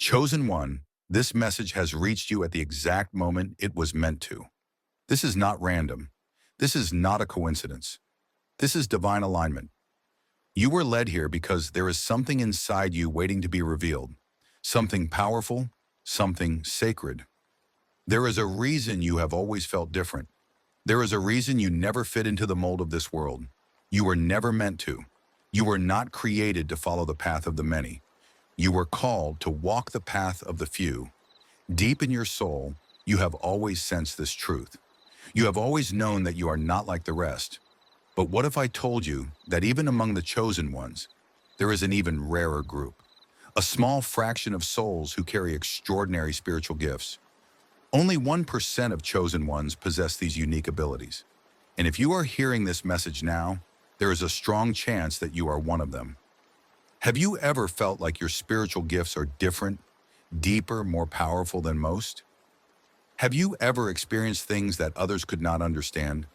Chosen one, this message has reached you at the exact moment it was meant to. This is not random. This is not a coincidence. This is divine alignment. You were led here because there is something inside you waiting to be revealed. Something powerful, something sacred. There is a reason you have always felt different. There is a reason you never fit into the mold of this world. You were never meant to. You were not created to follow the path of the many. You were called to walk the path of the few. Deep in your soul, you have always sensed this truth. You have always known that you are not like the rest. But what if I told you that even among the chosen ones, there is an even rarer group? A small fraction of souls who carry extraordinary spiritual gifts. Only 1% of chosen ones possess these unique abilities. And if you are hearing this message now, there is a strong chance that you are one of them. Have you ever felt like your spiritual gifts are different, deeper, more powerful than most? Have you ever experienced things that others could not understand?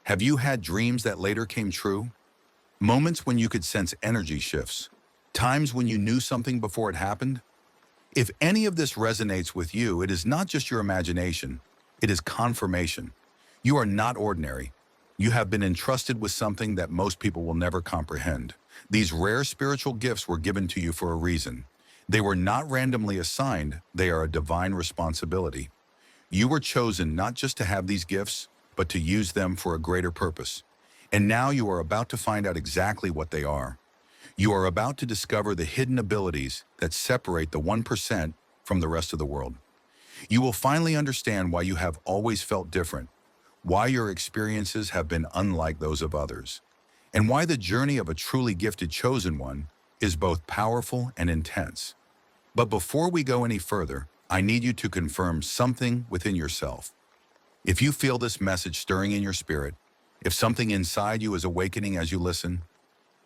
Have you had dreams that later came true? Moments when you could sense energy shifts? Times when you knew something before it happened? If any of this resonates with you, it is not just your imagination, it is confirmation. You are not ordinary. You have been entrusted with something that most people will never comprehend. These rare spiritual gifts were given to you for a reason. They were not randomly assigned, they are a divine responsibility. You were chosen not just to have these gifts, but to use them for a greater purpose. And now you are about to find out exactly what they are. You are about to discover the hidden abilities that separate the 1% from the rest of the world. You will finally understand why you have always felt different, why your experiences have been unlike those of others, and why the journey of a truly gifted chosen one is both powerful and intense. But before we go any further, I need you to confirm something within yourself. If you feel this message stirring in your spirit, if something inside you is awakening as you listen,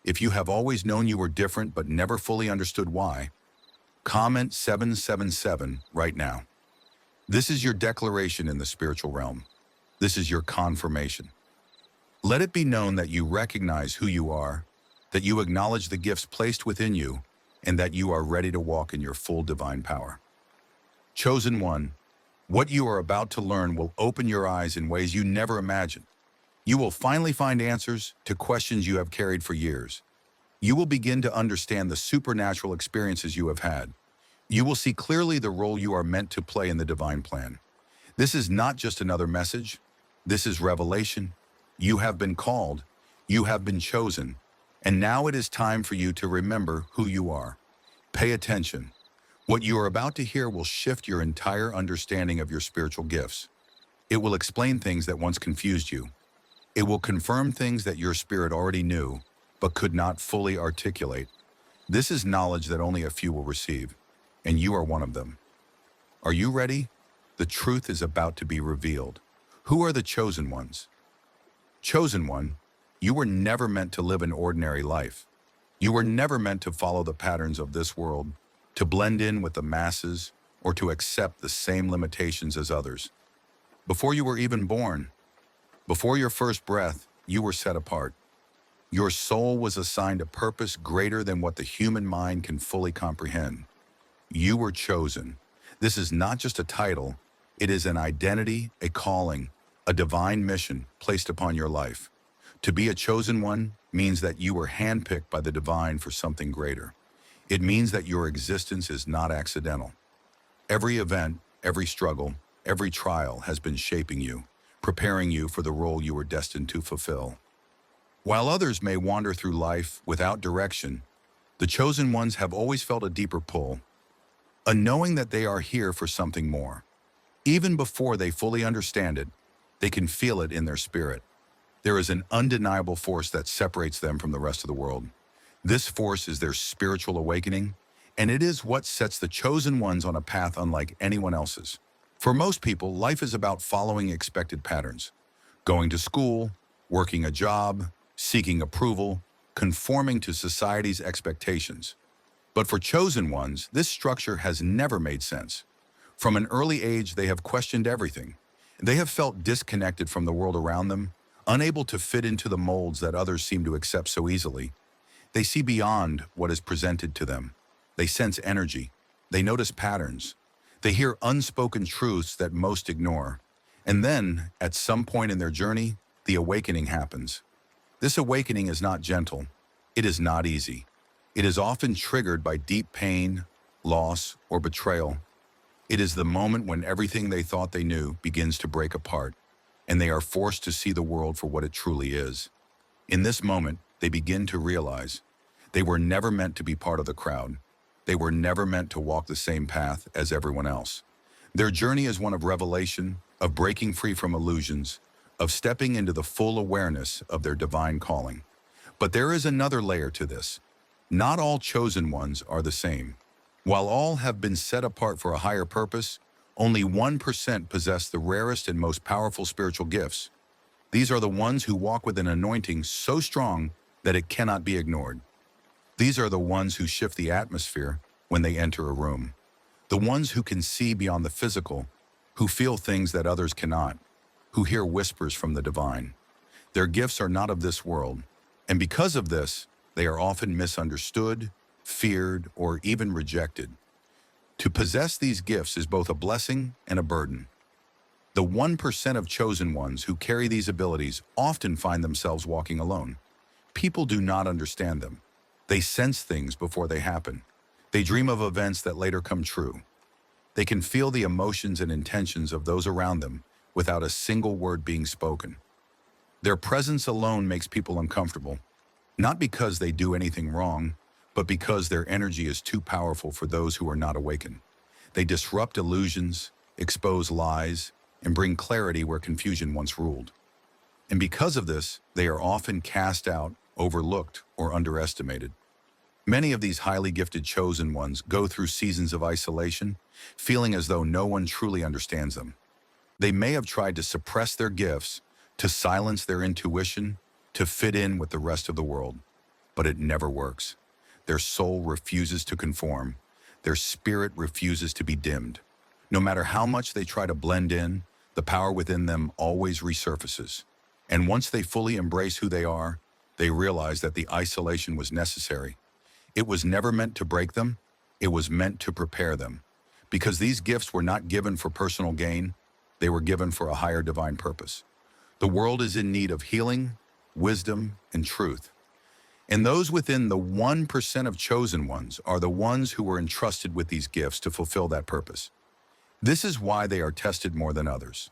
if you have always known you were different but never fully understood why, comment 777 right now. This is your declaration in the spiritual realm. This is your confirmation. Let it be known that you recognize who you are, that you acknowledge the gifts placed within you, and that you are ready to walk in your full divine power. Chosen one, what you are about to learn will open your eyes in ways you never imagined. You will finally find answers to questions you have carried for years. You will begin to understand the supernatural experiences you have had. You will see clearly the role you are meant to play in the divine plan. This is not just another message. This is revelation. You have been called. You have been chosen. And now it is time for you to remember who you are. Pay attention. What you are about to hear will shift your entire understanding of your spiritual gifts. It will explain things that once confused you. It will confirm things that your spirit already knew, but could not fully articulate. This is knowledge that only a few will receive, and you are one of them. Are you ready? The truth is about to be revealed. Who are the chosen ones? Chosen one, you were never meant to live an ordinary life. You were never meant to follow the patterns of this world, to blend in with the masses, or to accept the same limitations as others. Before you were even born, before your first breath, you were set apart. Your soul was assigned a purpose greater than what the human mind can fully comprehend. You were chosen. This is not just a title, it is an identity, a calling, a divine mission placed upon your life. To be a chosen one means that you were handpicked by the divine for something greater. It means that your existence is not accidental. Every event, every struggle, every trial has been shaping you, preparing you for the role you were destined to fulfill. While others may wander through life without direction, the chosen ones have always felt a deeper pull, a knowing that they are here for something more. Even before they fully understand it, they can feel it in their spirit. There is an undeniable force that separates them from the rest of the world. This force is their spiritual awakening, and it is what sets the chosen ones on a path unlike anyone else's. For most people, life is about following expected patterns. Going to school, working a job, seeking approval, conforming to society's expectations. But for chosen ones, this structure has never made sense. From an early age, they have questioned everything. They have felt disconnected from the world around them, unable to fit into the molds that others seem to accept so easily. They see beyond what is presented to them. They sense energy. They notice patterns. They hear unspoken truths that most ignore. And then, at some point in their journey, the awakening happens. This awakening is not gentle. It is not easy. It is often triggered by deep pain, loss, or betrayal. It is the moment when everything they thought they knew begins to break apart, and they are forced to see the world for what it truly is. In this moment, they begin to realize they were never meant to be part of the crowd. They were never meant to walk the same path as everyone else. Their journey is one of revelation, of breaking free from illusions, of stepping into the full awareness of their divine calling. But there is another layer to this. Not all chosen ones are the same. While all have been set apart for a higher purpose, only 1% possess the rarest and most powerful spiritual gifts. These are the ones who walk with an anointing so strong that it cannot be ignored. These are the ones who shift the atmosphere when they enter a room. The ones who can see beyond the physical, who feel things that others cannot, who hear whispers from the divine. Their gifts are not of this world, and because of this, they are often misunderstood, feared, or even rejected. To possess these gifts is both a blessing and a burden. The 1% of chosen ones who carry these abilities often find themselves walking alone. People do not understand them. They sense things before they happen. They dream of events that later come true. They can feel the emotions and intentions of those around them without a single word being spoken. Their presence alone makes people uncomfortable, not because they do anything wrong, but because their energy is too powerful for those who are not awakened. They disrupt illusions, expose lies, and bring clarity where confusion once ruled. And because of this, they are often cast out, overlooked, or underestimated. Many of these highly gifted chosen ones go through seasons of isolation, feeling as though no one truly understands them. They may have tried to suppress their gifts, to silence their intuition, to fit in with the rest of the world, but it never works. Their soul refuses to conform. Their spirit refuses to be dimmed. No matter how much they try to blend in, the power within them always resurfaces. And once they fully embrace who they are, they realize that the isolation was necessary. It was never meant to break them. It was meant to prepare them. Because these gifts were not given for personal gain, they were given for a higher divine purpose. The world is in need of healing, wisdom, and truth. And those within the 1% of chosen ones are the ones who were entrusted with these gifts to fulfill that purpose. This is why they are tested more than others.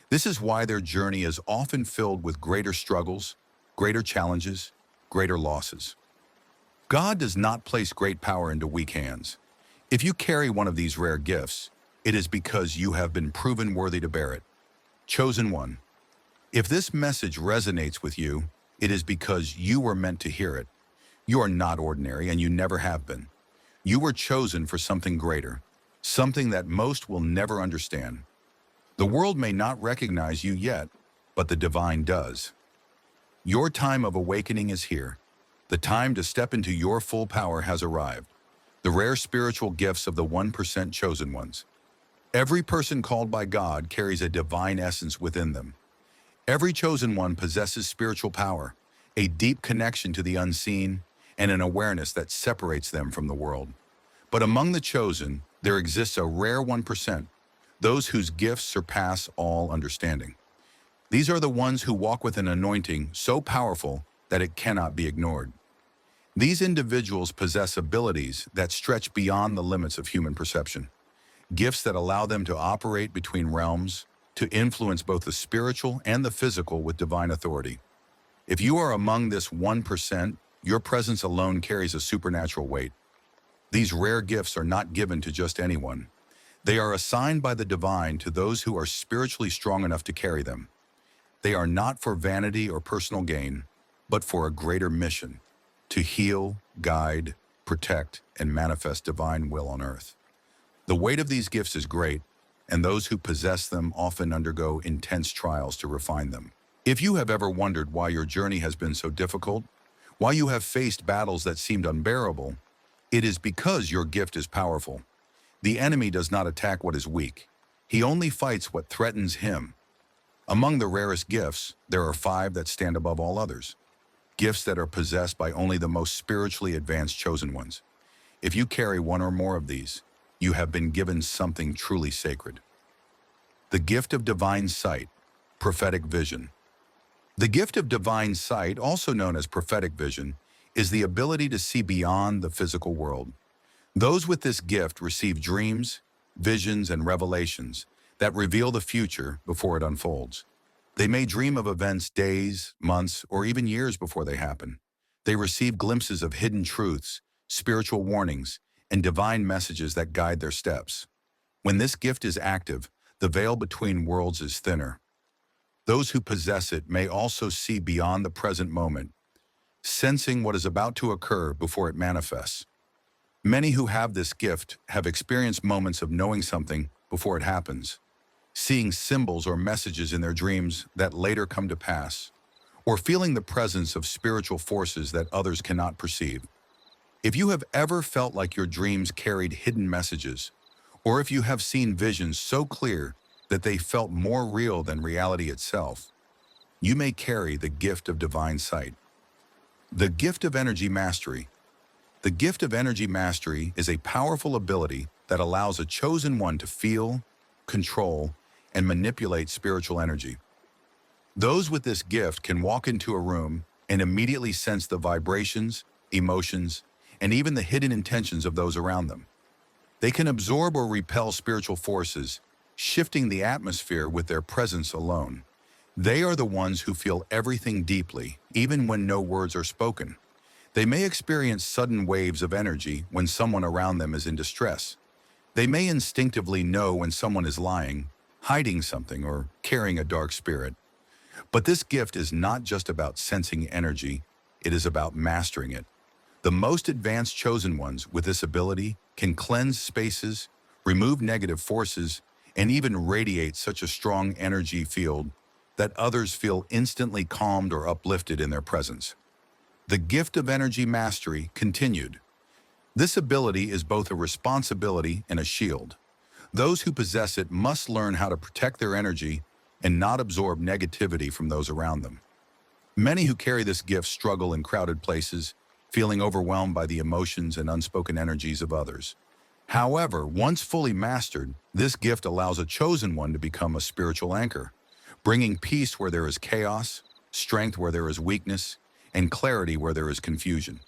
This is why their journey is often filled with greater struggles, greater challenges, greater losses. God does not place great power into weak hands. If you carry one of these rare gifts, it is because you have been proven worthy to bear it. Chosen one. If this message resonates with you, it is because you were meant to hear it. You are not ordinary, and you never have been. You were chosen for something greater, something that most will never understand. The world may not recognize you yet, but the divine does. Your time of awakening is here. The time to step into your full power has arrived. The rare spiritual gifts of the 1% chosen ones. Every person called by God carries a divine essence within them. Every chosen one possesses spiritual power, a deep connection to the unseen, and an awareness that separates them from the world. But among the chosen, there exists a rare 1%, those whose gifts surpass all understanding. These are the ones who walk with an anointing so powerful that it cannot be ignored. These individuals possess abilities that stretch beyond the limits of human perception, gifts that allow them to operate between realms, to influence both the spiritual and the physical with divine authority. If you are among this 1%, your presence alone carries a supernatural weight. These rare gifts are not given to just anyone. They are assigned by the divine to those who are spiritually strong enough to carry them. They are not for vanity or personal gain, but for a greater mission, to heal, guide, protect, and manifest divine will on earth. The weight of these gifts is great, and those who possess them often undergo intense trials to refine them. If you have ever wondered why your journey has been so difficult, why you have faced battles that seemed unbearable, it is because your gift is powerful. The enemy does not attack what is weak. He only fights what threatens him. Among the rarest gifts, there are 5 that stand above all others. Gifts that are possessed by only the most spiritually advanced chosen ones. If you carry one or more of these, you have been given something truly sacred. The gift of divine sight, prophetic vision. The gift of divine sight, also known as prophetic vision, is the ability to see beyond the physical world. Those with this gift receive dreams, visions, and revelations that reveal the future before it unfolds. They may dream of events days, months, or even years before they happen. They receive glimpses of hidden truths, spiritual warnings, and divine messages that guide their steps. When this gift is active, the veil between worlds is thinner. Those who possess it may also see beyond the present moment, sensing what is about to occur before it manifests. Many who have this gift have experienced moments of knowing something before it happens, seeing symbols or messages in their dreams that later come to pass, or feeling the presence of spiritual forces that others cannot perceive. If you have ever felt like your dreams carried hidden messages, or if you have seen visions so clear that they felt more real than reality itself, you may carry the gift of divine sight. The gift of energy mastery. The gift of energy mastery is a powerful ability that allows a chosen one to feel, control, and manipulate spiritual energy. Those with this gift can walk into a room and immediately sense the vibrations, emotions, and even the hidden intentions of those around them. They can absorb or repel spiritual forces, shifting the atmosphere with their presence alone. They are the ones who feel everything deeply, even when no words are spoken. They may experience sudden waves of energy when someone around them is in distress. They may instinctively know when someone is lying, hiding something, or carrying a dark spirit. But this gift is not just about sensing energy, it is about mastering it. The most advanced chosen ones with this ability can cleanse spaces, remove negative forces, and even radiate such a strong energy field that others feel instantly calmed or uplifted in their presence. The gift of energy mastery continued. This ability is both a responsibility and a shield. Those who possess it must learn how to protect their energy and not absorb negativity from those around them. Many who carry this gift struggle in crowded places, feeling overwhelmed by the emotions and unspoken energies of others. However, once fully mastered, this gift allows a chosen one to become a spiritual anchor, bringing peace where there is chaos, strength where there is weakness, and clarity where there is confusion.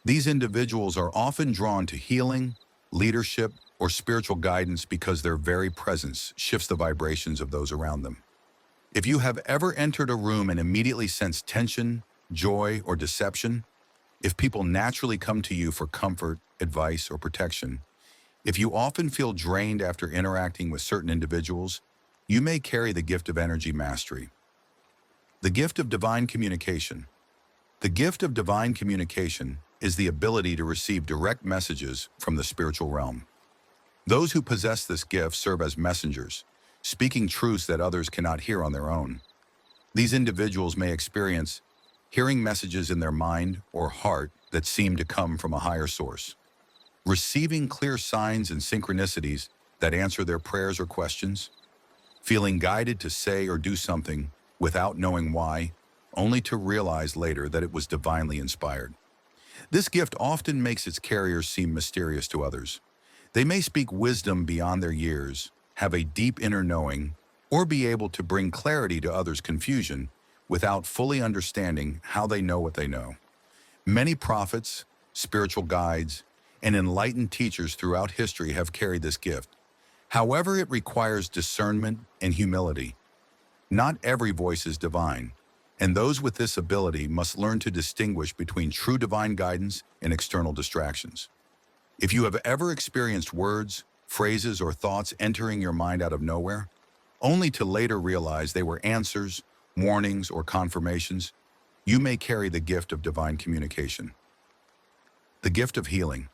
These individuals are often drawn to healing, leadership, or spiritual guidance because their very presence shifts the vibrations of those around them. If you have ever entered a room and immediately sensed tension, joy, or deception, if people naturally come to you for comfort, advice, or protection, if you often feel drained after interacting with certain individuals, you may carry the gift of energy mastery. The gift of divine communication. The gift of divine communication is the ability to receive direct messages from the spiritual realm. Those who possess this gift serve as messengers, speaking truths that others cannot hear on their own. These individuals may experience hearing messages in their mind or heart that seem to come from a higher source, receiving clear signs and synchronicities that answer their prayers or questions, feeling guided to say or do something without knowing why, only to realize later that it was divinely inspired. This gift often makes its carriers seem mysterious to others. They may speak wisdom beyond their years, have a deep inner knowing, or be able to bring clarity to others' confusion without fully understanding how they know what they know. Many prophets, spiritual guides, and enlightened teachers throughout history have carried this gift. However, it requires discernment and humility. Not every voice is divine, and those with this ability must learn to distinguish between true divine guidance and external distractions. If you have ever experienced words, phrases, or thoughts entering your mind out of nowhere, only to later realize they were answers, warnings, or confirmations, you may carry the gift of divine communication. The gift of healing.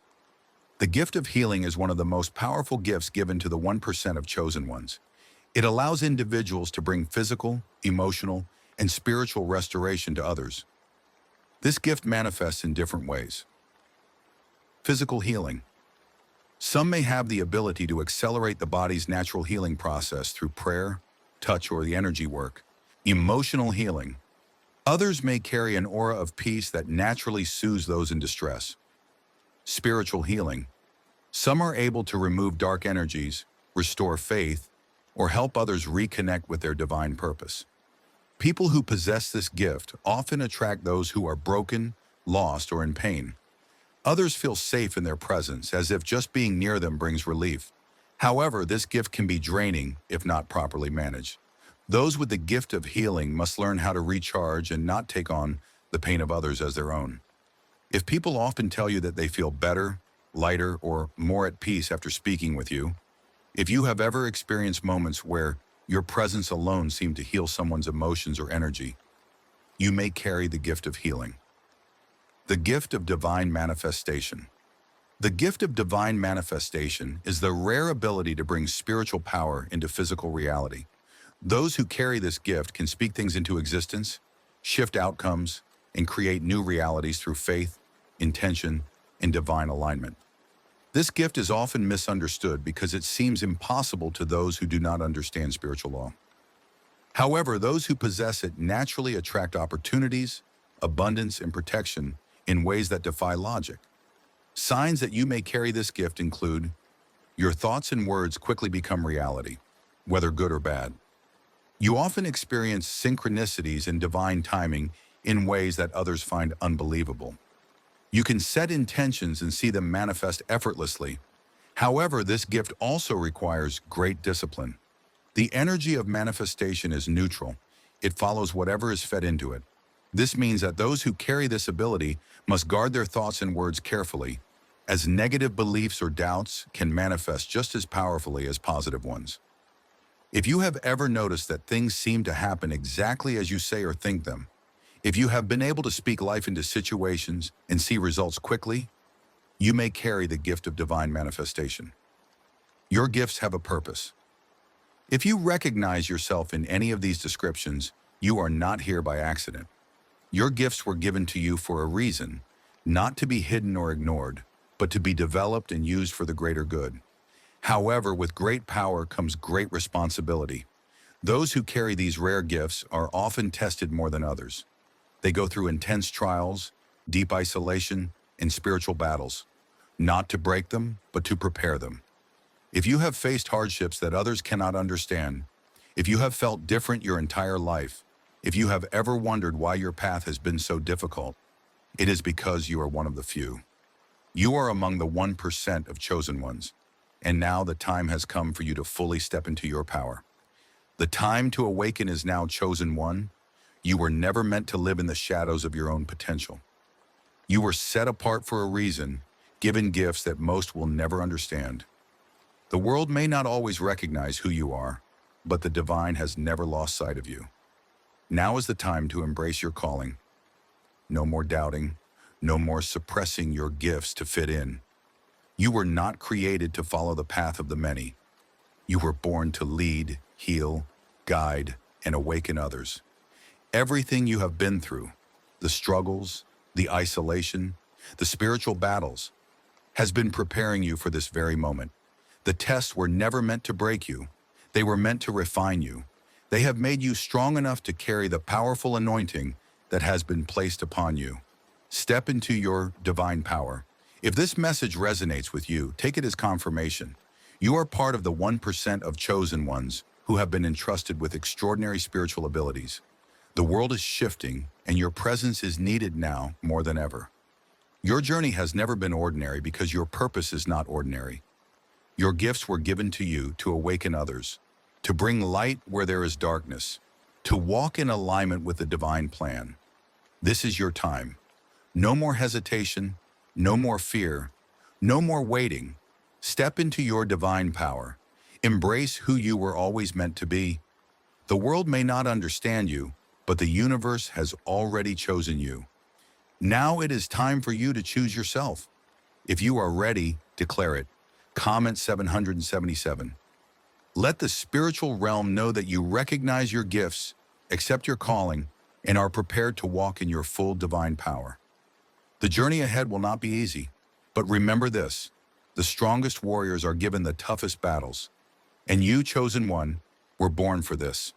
The gift of healing is one of the most powerful gifts given to the 1% of chosen ones. It allows individuals to bring physical, emotional, and spiritual restoration to others. This gift manifests in different ways. Physical healing. Some may have the ability to accelerate the body's natural healing process through prayer, touch, or the energy work. Emotional healing. Others may carry an aura of peace that naturally soothes those in distress. Spiritual healing. Some are able to remove dark energies, restore faith, or help others reconnect with their divine purpose. People who possess this gift often attract those who are broken, lost, or in pain. Others feel safe in their presence, as if just being near them brings relief. However, this gift can be draining if not properly managed. Those with the gift of healing must learn how to recharge and not take on the pain of others as their own. If people often tell you that they feel better, lighter, or more at peace after speaking with you, if you have ever experienced moments where your presence alone seemed to heal someone's emotions or energy, you may carry the gift of healing. The gift of divine manifestation. The gift of divine manifestation is the rare ability to bring spiritual power into physical reality. Those who carry this gift can speak things into existence, shift outcomes, and create new realities through faith, intention, and divine alignment. This gift is often misunderstood because it seems impossible to those who do not understand spiritual law. However, those who possess it naturally attract opportunities, abundance, and protection in ways that defy logic. Signs that you may carry this gift include your thoughts and words quickly become reality, whether good or bad. You often experience synchronicities and divine timing in ways that others find unbelievable. You can set intentions and see them manifest effortlessly. However, this gift also requires great discipline. The energy of manifestation is neutral. It follows whatever is fed into it. This means that those who carry this ability must guard their thoughts and words carefully, as negative beliefs or doubts can manifest just as powerfully as positive ones. If you have ever noticed that things seem to happen exactly as you say or think them, if you have been able to speak life into situations and see results quickly, you may carry the gift of divine manifestation. Your gifts have a purpose. If you recognize yourself in any of these descriptions, you are not here by accident. Your gifts were given to you for a reason, not to be hidden or ignored, but to be developed and used for the greater good. However, with great power comes great responsibility. Those who carry these rare gifts are often tested more than others. They go through intense trials, deep isolation, and spiritual battles, not to break them, but to prepare them. If you have faced hardships that others cannot understand, if you have felt different your entire life, if you have ever wondered why your path has been so difficult, it is because you are one of the few. You are among the 1% of chosen ones, and now the time has come for you to fully step into your power. The time to awaken is now, chosen one. You were never meant to live in the shadows of your own potential. You were set apart for a reason, given gifts that most will never understand. The world may not always recognize who you are, but the divine has never lost sight of you. Now is the time to embrace your calling. No more doubting, no more suppressing your gifts to fit in. You were not created to follow the path of the many. You were born to lead, heal, guide, and awaken others. Everything you have been through, the struggles, the isolation, the spiritual battles, has been preparing you for this very moment. The tests were never meant to break you. They were meant to refine you. They have made you strong enough to carry the powerful anointing that has been placed upon you. Step into your divine power. If this message resonates with you, take it as confirmation. You are part of the 1% of chosen ones who have been entrusted with extraordinary spiritual abilities. The world is shifting, and your presence is needed now more than ever. Your journey has never been ordinary because your purpose is not ordinary. Your gifts were given to you to awaken others, to bring light where there is darkness, to walk in alignment with the divine plan. This is your time. No more hesitation, no more fear, no more waiting. Step into your divine power. Embrace who you were always meant to be. The world may not understand you, but the universe has already chosen you. Now it is time for you to choose yourself. If you are ready, declare it. Comment 777. Let the spiritual realm know that you recognize your gifts, accept your calling, and are prepared to walk in your full divine power. The journey ahead will not be easy, but remember this: the strongest warriors are given the toughest battles, and you, chosen one, were born for this.